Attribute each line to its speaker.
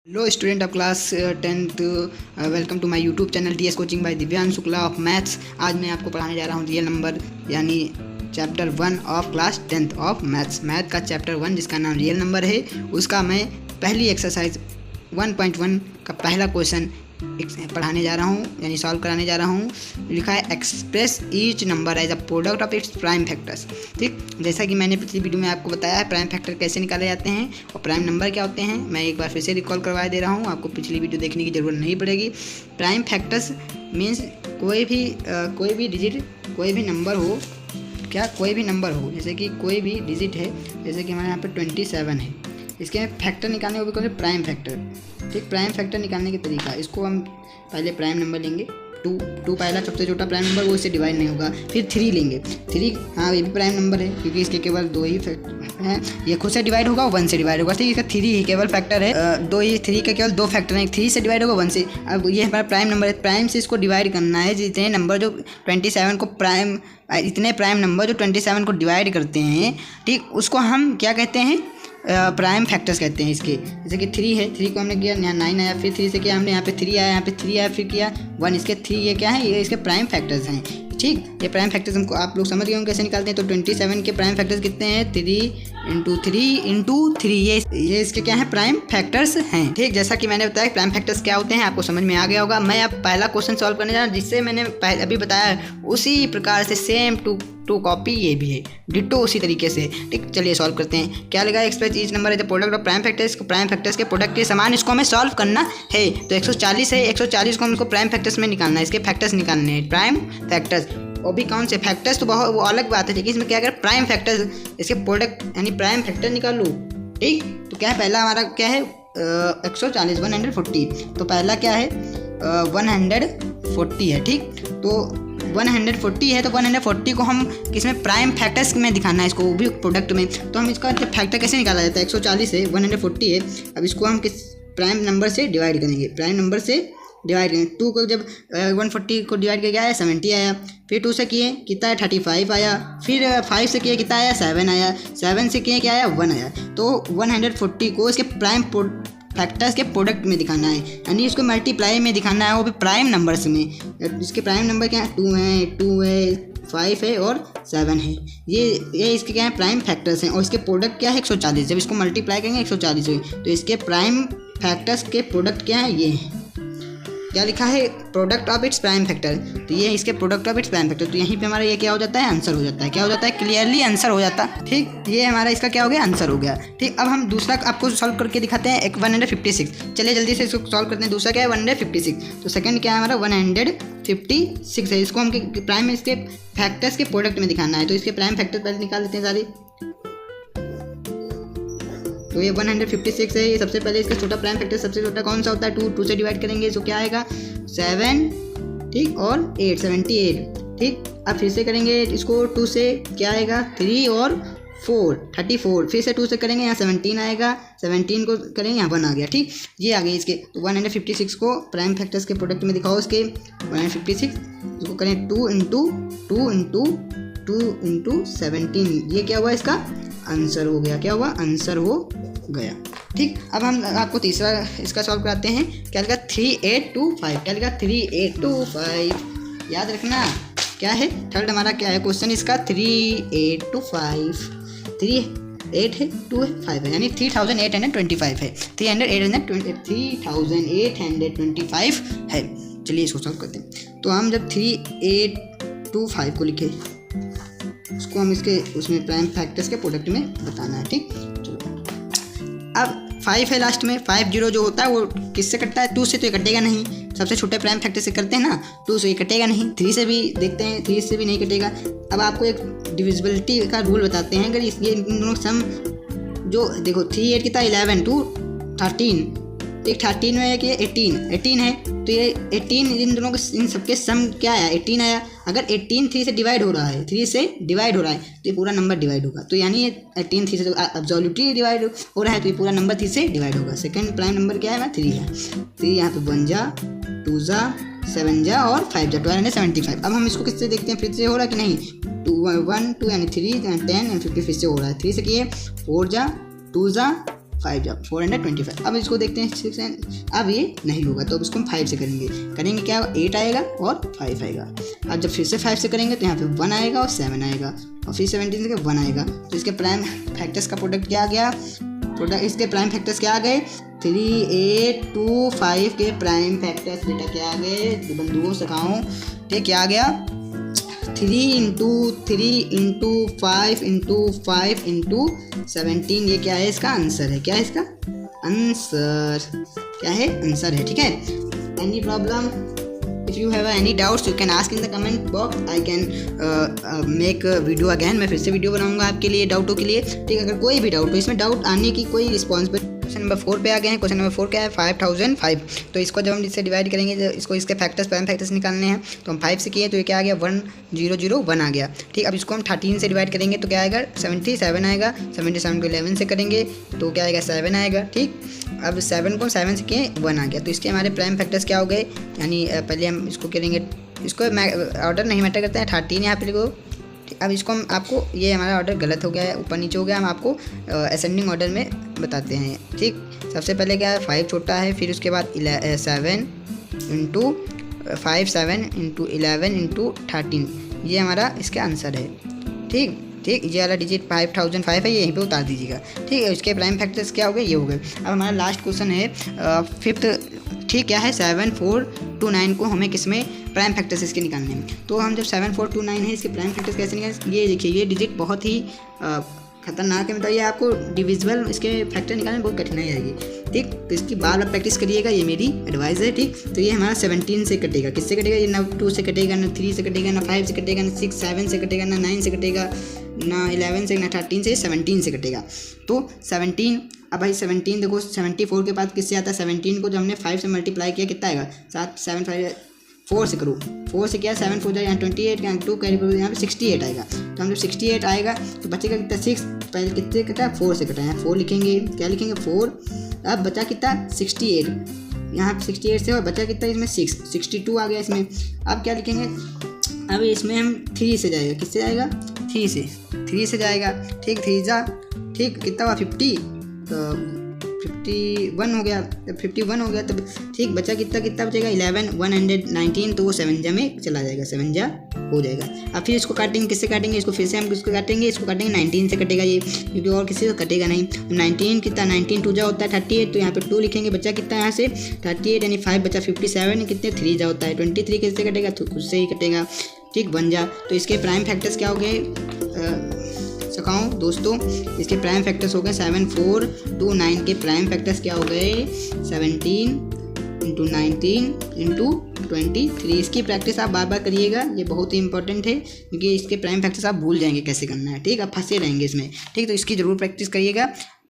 Speaker 1: Hello student of class 10th, welcome to my YouTube channel TS coaching by Divyansh Shukla of maths. आज मैं आपको पढ़ाने जा रहा हूँ रियल नंबर यानी chapter 1 of class 10th of maths. Math का चैप्टर 1 जिसका नाम रियल नंबर है, उसका मैं पहली एक्सरसाइज 1.1 का पहला क्वेश्चन पढ़ाने जा रहा हूँ यानी सॉल्व कराने जा रहा हूँ। लिखा है express each number as a product of its prime factors. ठीक, जैसा कि मैंने पिछली वीडियो में आपको बताया है प्राइम फैक्टर कैसे निकाले जाते हैं और प्राइम नंबर क्या होते हैं। मैं एक बार फिर से रिकॉल करवा दे रहा हूँ, आपको पिछली वीडियो देखने की ज़रूरत नहीं पड़ेगी। प्राइम फैक्टर्स मीन्स कोई भी डिजिट, कोई भी नंबर हो, क्या कोई भी नंबर हो, जैसे कि कोई भी डिजिट है, जैसे कि हमारे यहाँ पे 27 है, इसके फैक्टर निकालने को भी कहते हैं प्राइम फैक्टर। ठीक, प्राइम फैक्टर निकालने के तरीका, इसको हम पहले प्राइम नंबर लेंगे, टू पहला सबसे छोटा प्राइम नंबर, वो इससे डिवाइड नहीं होगा। फिर 3 लेंगे, 3 हाँ ये भी प्राइम नंबर है क्योंकि इसके केवल 2 ही फैक्टर हैं, ये खुद से डिवाइड होगा, 1 से डिवाइड होगा। ठीक, इसका 3 ही केवल फैक्टर है, 3 का केवल 2 फैक्टर हैं, 3 से डिवाइड होगा 1 से। अब ये हमारा प्राइम नंबर है, प्राइम से इसको डिवाइड करना है। जितने नंबर जो 27 को प्राइम, इतने प्राइम नंबर जो 27 को डिवाइड करते हैं, ठीक, उसको हम क्या कहते हैं, प्राइम फैक्टर्स कहते हैं इसके। जैसे कि 3 है, 3 को हमने किया, यहाँ 9 आया, फिर 3 से किया हमने, यहाँ पे 3 आया, यहाँ पे 3 आया, फिर किया 1, इसके 3 ये क्या है, ये इसके प्राइम फैक्टर्स हैं। ठीक, ये प्राइम फैक्टर्स हमको आप लोग समझ गए होंगे कैसे निकालते हैं। तो 27 के प्राइम फैक्टर्स कितने हैं, 3 ये इसके क्या है, प्राइम फैक्टर्स हैं। ठीक, जैसा कि मैंने बताया प्राइम फैक्टर्स क्या होते हैं आपको समझ में आ गया होगा। मैं अब पहला क्वेश्चन सॉल्व करने जा रहा हूँ, जिससे मैंने अभी बताया उसी प्रकार से सेम टू कॉपी ये भी है, डिटो उसी तरीके से। ठीक, चलिए सॉल्व करते हैं। क्या लगा, express each number as a product of prime factors, prime factors के प्रोडक्ट के समान इसको हमें सॉल्व करना है। तो 140 है, 140 को हमको प्राइम फैक्टर्स में निकालना है, इसके फैक्टर्स निकालने हैं, प्राइम फैक्टर्स। और भी कौन से फैक्टर्स तो बहुत वो अलग बात है, लेकिन इसमें क्या अगर प्राइम फैक्टर्स, इसके प्रोडक्ट यानी प्राइम फैक्टर निकालूँ। ठीक, तो क्या है, पहला हमारा क्या है, 140 140। तो पहला क्या है, 140 है। ठीक, तो 140 है, तो 140 को हम किसमें, प्राइम फैक्टर्स में दिखाना है इसको, वो भी प्रोडक्ट में। तो हम इसका फैक्टर कैसे निकाला जाता है, 140 है, 140 है, अब इसको हम किस प्राइम नंबर से डिवाइड करेंगे, प्राइम नंबर से डिवाइड करेंगे। 2 को जब 140 को डिवाइड करके आया 70 आया, फिर 2 से किए कितना है, 35 आया, फिर 5 से किए कितना आया, 7 आया, 7 से किए क्या आया, 1 आया। तो 140 को इसके प्राइम फैक्टर्स के प्रोडक्ट में दिखाना है, यानी इसको मल्टीप्लाई में दिखाना है, वो भी प्राइम नंबर्स में। इसके प्राइम नंबर क्या है, 2 है, 5 है और 7 है। ये इसके क्या है, प्राइम फैक्टर्स हैं। और इसके प्रोडक्ट क्या है, 140। जब इसको मल्टीप्लाई करेंगे 140 से, तो इसके प्राइम फैक्टर्स के प्रोडक्ट क्या है, ये है, क्या लिखा है, product of its prime factor. तो ये इसके product of its prime factor. तो यहीं पे हमारा ये क्या हो जाता है, आंसर हो जाता है। क्या हो जाता है, क्लियरली आंसर हो जाता है। ठीक, ये हमारा इसका क्या हो गया, आंसर हो गया। ठीक, अब हम दूसरा आपको सॉल्व करके दिखाते हैं, एक 156। चलिए जल्दी से इसको सॉल्व करते हैं। दूसरा क्या है, 156। तो सेकंड क्या है हमारा, 156 है। इसको हम प्राइम इसके फैक्टर्स के प्रोडक्ट में दिखाना है, तो इसके प्राइम फैक्टर पहले निकाल लेते हैं सारे। तो ये 156 है, ये सबसे पहले इसका छोटा प्राइम फैक्टर सबसे छोटा कौन सा होता है, 2 से डिवाइड करेंगे, तो क्या आएगा, 7। ठीक, और 8, 78। ठीक, अब फिर से करेंगे इसको 2 से, क्या आएगा, 3 और 4, 34। फिर से 2 से करेंगे, यहाँ 17 आएगा, 17 को करेंगे, यहाँ 1 आ गया। ठीक, ये आ गई इसके। तो 156 को प्राइम फैक्टर्स के प्रोडक्ट में दिखाओ। इसके 156 इसको करें 2 इंटू 17, ये क्या हुआ, इसका आंसर हो गया। क्या हुआ, आंसर हो गया। ठीक, अब हम आपको तीसरा इसका सॉल्व कराते हैं। क्या लिखा, 3825। क्या लिखा, 3825, याद रखना क्या है। थर्ड हमारा क्या है क्वेश्चन इसका, 3825। 8 है, 2 है, 5 है, यानी 3825 है। 3825 है। चलिए इसको सॉल्व करते हैं। तो हम जब 3825 को लिखे, उसको हम इसके उसमें प्राइम फैक्टर्स के प्रोडक्ट में बताना है। ठीक, चलो अब 5 है लास्ट में, 50 जो होता है वो किससे कटता है, 2 से तो ये कटेगा नहीं, सबसे छोटे प्राइम फैक्टर से करते हैं ना, 2 से ये कटेगा नहीं, 3 से भी देखते हैं, 3 से भी नहीं कटेगा। अब आपको एक डिविजिबिलिटी का रूल बताते हैं। अगर ये इन दोनों सम जो देखो, 3 8 कितना, 11 2 13, एक 13 में है कि 18 है, तो ये 18 इन दोनों के इन सबके सम क्या आया, 18 आया। अगर 18 3 से डिवाइड हो रहा है, 3 से डिवाइड हो रहा है, तो ये पूरा नंबर डिवाइड होगा। तो यानी ये 18 3 से एब्सोल्यूटली डिवाइड हो रहा है, तो ये पूरा नंबर 3 से डिवाइड होगा। सेकंड प्राइम नंबर क्या है, 3 है। 3 यहाँ पे 1 जा, 2 जा, 7 जा और 5 जा, 1275। अब हम इसको किससे देखते हैं, फिर से हो रहा है कि नहीं, 1 2 यानी 3 10 एंड 50 फिर से हो रहा है। 3 से किए 4 जा, 2 जा, 5 जा 425। अब इसको देखते हैं 6 अब ये नहीं होगा तो अब इसको हम 5 से करेंगे क्या 8 आएगा और 5 आएगा। अब जब फिर से 5 से करेंगे तो यहाँ पे 1 आएगा और 7 आएगा और फिर 17 से 1 आएगा। तो इसके प्राइम फैक्टर्स का प्रोडक्ट क्या आ गया, इसके प्राइम फैक्टर्स क्या आ गए 3, 8, 2, 5 के प्राइम फैक्टर्स बेटा क्या आ गए बंधुओं सखाओं, ठीक क्या आ गया 3 इंटू 5 इंटू 5 इंटू 17। ये क्या है इसका आंसर है, क्या है इसका आंसर, क्या है आंसर है, ठीक है। Any problem, if you have any doubts you can ask in the comment box, I can make video again, मैं फिर से वीडियो बनाऊंगा आपके लिए डाउटों के लिए, ठीक है। अगर कोई भी डाउट हो, इसमें डाउट आने की कोई रिस्पॉन्सिबिलिटी। क्वेश्चन नंबर 4 पे आ गए हैं। क्वेश्चन नंबर 4 क्या है 5005। तो इसको जब हम इससे डिवाइड करेंगे, जब इसको इसके फैक्टर्स प्राइम फैक्टर्स निकालने हैं तो हम 5 से किए तो ये क्या आ गया 1001 आ गया, ठीक। अब इसको हम 13 से डिवाइड करेंगे तो क्या आएगा 77 आएगा। 77 को 11 से करेंगे तो क्या आएगा 7 आएगा, ठीक। अब 7 को 7 से किए 1 आ गया। तो इसके हमारे प्राइम फैक्टर्स क्या हो गए, यानी पहले हम इसको करेंगे, इसको ऑर्डर नहीं मैटर करता है, 13 यहाँ पे लिखो। अब इसको हम आपको, ये हमारा ऑर्डर गलत हो गया है, ऊपर नीचे हो गया, हम आपको असेंडिंग ऑर्डर में बताते हैं, ठीक। सबसे पहले क्या है 5 छोटा है, फिर उसके बाद 7 इंटू 5 7 इंटू 11 इंटू 13, ये हमारा इसका आंसर है, ठीक। ये वाला डिजिट 5005 है, ये यहीं पे उतार दीजिएगा, ठीक है। इसके प्राइम फैक्टर्स क्या हो गए, ये हो गए। अब हमारा लास्ट क्वेश्चन है 5th, ठीक, क्या है 7429 को हमें किसमें प्राइम फैक्टर्स इसके निकालने में। तो हम जब 7429 है इसके प्राइम फैक्टर्स कैसे निकालें, ये देखिए ये डिजिट बहुत ही खतरनाक है, मतलब ये आपको डिविजिबल इसके फैक्टर निकालने में बहुत कठिनाई आएगी, ठीक। तो इसकी बार बार प्रैक्टिस करिएगा, ये मेरी एडवाइस है, ठीक। तो ये हमारा 17 से कटेगा, किससे कटेगा, ये ना 2 से कटेगा, ना 3 से कटेगा, ना 5 से कटेगा, ना 6 7 से कटेगा, ना 9 से कटेगा, ना 11 से, ना 13 से, 17 से कटेगा। तो 17, अब भाई 17 देखो 74 के बाद किससे आता है, 17 को जब हमने 5 से मल्टीप्लाई किया कितना आएगा 7 7 5 4 से करो, 4 से क्या 7 4 जाए यहाँ 28, यहाँ 2 कैरी करो यहाँ पे 68 आएगा। तो हम जब 68 आएगा तो बचेगा कितना 6, पहले कितने कटा 4 से कटा, यहाँ 4 लिखेंगे, क्या लिखेंगे 4। अब बचा कितना 68, यहाँ 68 से और बचा कितना इसमें 62 आ गया इसमें। अब क्या लिखेंगे, अब इसमें हम 3 से जाएगा, किससे जाएगा 3 से जाएगा, ठीक। 3 जा, ठीक, कितना हुआ 50, तो 51 हो गया, 51 हो गया तब, ठीक। बचा कितना बचेगा 11 119, तो वो 7 जा में चला जाएगा, 7 जा हो जाएगा। अब फिर इसको काटेंगे, किससे काटेंगे, इसको फिर से हम किसको काटेंगे, इसको काटेंगे 19 से कटेगा ये, क्योंकि और किसी से कटेगा नहीं। 19 कितना 19 2 जा होता है 38, तो यहाँ पे 2 लिखेंगे, बचा कितना यहाँ से 38, यानी 5 बचा 57, कितने 3 जा होता है 23, किससे कटेगा तो खुद से ही कटेगा, ठीक 1 जा। तो इसके प्राइम फैक्टर्स क्या हो गए सखाऊं दोस्तों, इसके प्राइम फैक्टर्स हो गए 7429 के प्राइम फैक्टर्स क्या हो गए 17 इंटू 19 इंटू 23। इसकी प्रैक्टिस आप बार बार करिएगा, ये बहुत ही इंपॉर्टेंट है, क्योंकि इसके प्राइम फैक्टर्स आप भूल जाएंगे कैसे करना है, ठीक। आप फंसे रहेंगे इसमें, ठीक। तो इसकी ज़रूर प्रैक्टिस करिएगा।